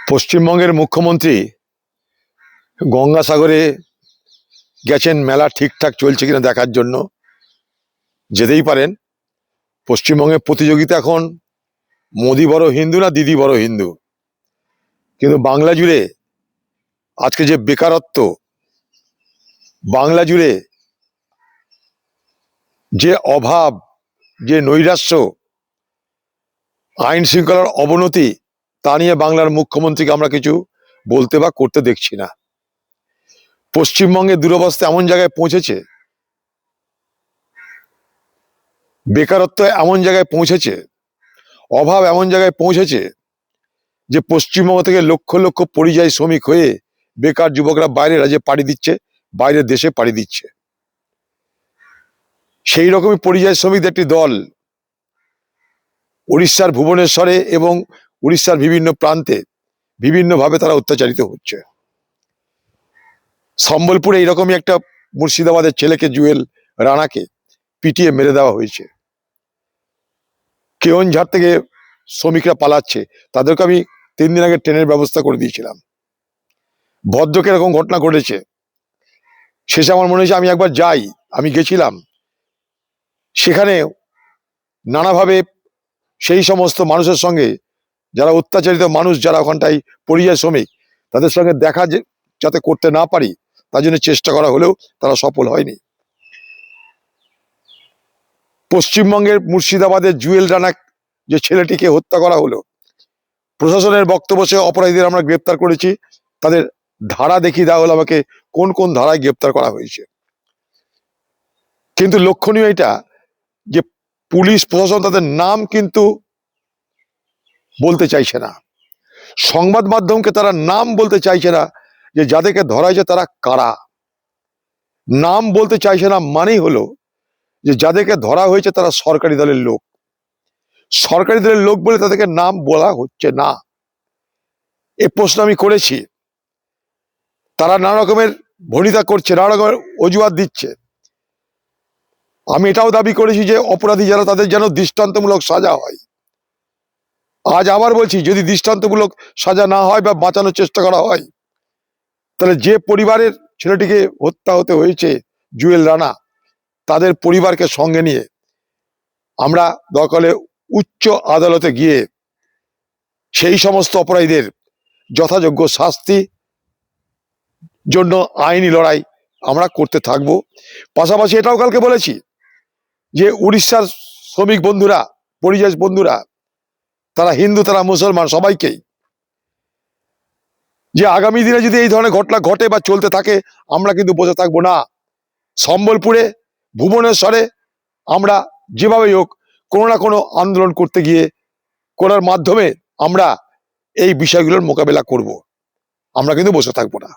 পশ্চিমবঙ্গের মুখ্যমন্ত্রী গঙ্গাসাগরে গেছেন মেলা ঠিকঠাক চলছে কিনা দেখার জন্য। যেতেই পারেন। পশ্চিমবঙ্গের প্রতিযোগিতা এখন মোদি বড় হিন্দু না দিদি বড় হিন্দু। কিন্তু বাংলা জুড়ে আজকে যে বেকারত্ব, বাংলা জুড়ে যে অভাব, যে নৈরাশ্য, আইন শৃঙ্খলার অবনতি, তা নিয়ে বাংলার মুখ্যমন্ত্রীকে আমরা কিছু বলতে বা করতে দেখছি না। পশ্চিমবঙ্গের দুরবস্থা এমন জায়গায় পৌঁছেছে, বেকারত্ব এমন জায়গায় পৌঁছেছে, অভাব এমন জায়গায় পৌঁছেছে যে পশ্চিমবঙ্গ থেকে লক্ষ লক্ষ পরিযায়ী শ্রমিক হয়ে বেকার যুবকরা বাইরের রাজ্যে পাড়ি দিচ্ছে, বাইরের দেশে পাড়ি দিচ্ছে। সেই রকমই পরিযায়ী শ্রমিকদের একটি দল উড়িষ্যার ভুবনেশ্বরে এবং উড়িষ্যার বিভিন্ন প্রান্তে বিভিন্নভাবে তারা অত্যাচারিত হচ্ছে। সম্বলপুরে এইরকমই একটা মুর্শিদাবাদের ছেলেকে, জুয়েল রানাকে পিটিয়ে মেরে দেওয়া হয়েছে। কেওনঝাড় থেকে শ্রমিকরা পালাচ্ছে, তাদেরকে আমি 3 দিন আগে ট্রেনের ব্যবস্থা করে দিয়েছিলাম। ভদ্রকে এরকম ঘটনা ঘটেছে। শেষে আমার মনে হয়েছে আমি একবার যাই। আমি গেছিলাম, সেখানে নানাভাবে সেই সমস্ত মানুষের সঙ্গে, যারা অত্যাচারিত মানুষ, যারা ওখানটায় পরিযায়ী শ্রমিক, তাদের সঙ্গে দেখা যাতে করতে না পারি তার জন্য চেষ্টা করা হলেও তারা সফল হয়নি। পশ্চিমবঙ্গের মুর্শিদাবাদের জুয়েল রানা যে ছেলেটিকে হত্যা করা হলো, প্রশাসনের বক্তব্য সে অপরাধীদের আমরা গ্রেপ্তার করেছি। তাদের ধারা দেখিয়ে দেওয়া হলো আমাকে কোন কোন ধারায় গ্রেপ্তার করা হয়েছে। কিন্তু লক্ষণীয় এটা যে পুলিশ প্রশাসন তাদের নাম কিন্তু বলতে চাইছে না। সংবাদ মাধ্যমকে তারা নাম বলতে চাইছে না, যে যাদেরকে ধরা হয়েছে তারা কারা। নাম বলতে চাইছে না মানেই হলো যে যাদেরকে ধরা হয়েছে তারা সরকারি দলের লোক। সরকারি দলের লোক বলে তাদেরকে নাম বলা হচ্ছে না। এই প্রশ্ন আমি করেছি। তারা নানা রকমের ভনিতা করছে, নানা রকমের অজুহাত দিচ্ছে। আমি এটাও দাবি করেছি যে অপরাধী যারা, তাদের যেন দৃষ্টান্তমূলক সাজা হয়। আজ আবার বলছি, যদি দৃষ্টান্তমূলক সাজা না হয় বা বাঁচানোর চেষ্টা করা হয়, তাহলে যে পরিবারের ছেলেটিকে হত্যা হতে হয়েছে, জুয়েল রানা, তাদের পরিবারকে সঙ্গে নিয়ে আমরা দরকার হলে উচ্চ আদালতে গিয়ে সেই সমস্ত অপরাধীদের যথাযোগ্য শাস্তি জন্য আইনি লড়াই আমরা করতে থাকবো। পাশাপাশি এটাও কালকে বলেছি যে উড়িষ্যার শ্রমিক বন্ধুরা, পরিযায়ী বন্ধুরা, তারা হিন্দু, তারা মুসলমান, সবাইকেই, যে আগামী দিনে যদি এই ধরনের ঘটনা ঘটে বা চলতে থাকে, আমরা কিন্তু বসে থাকবো না। সম্বলপুরে, ভুবনেশ্বরে আমরা যেভাবেই হোক কোনো না কোনো আন্দোলন করতে গিয়ে, করার মাধ্যমে আমরা এই বিষয়গুলোর মোকাবেলা করব। আমরা কিন্তু বসে থাকবো না।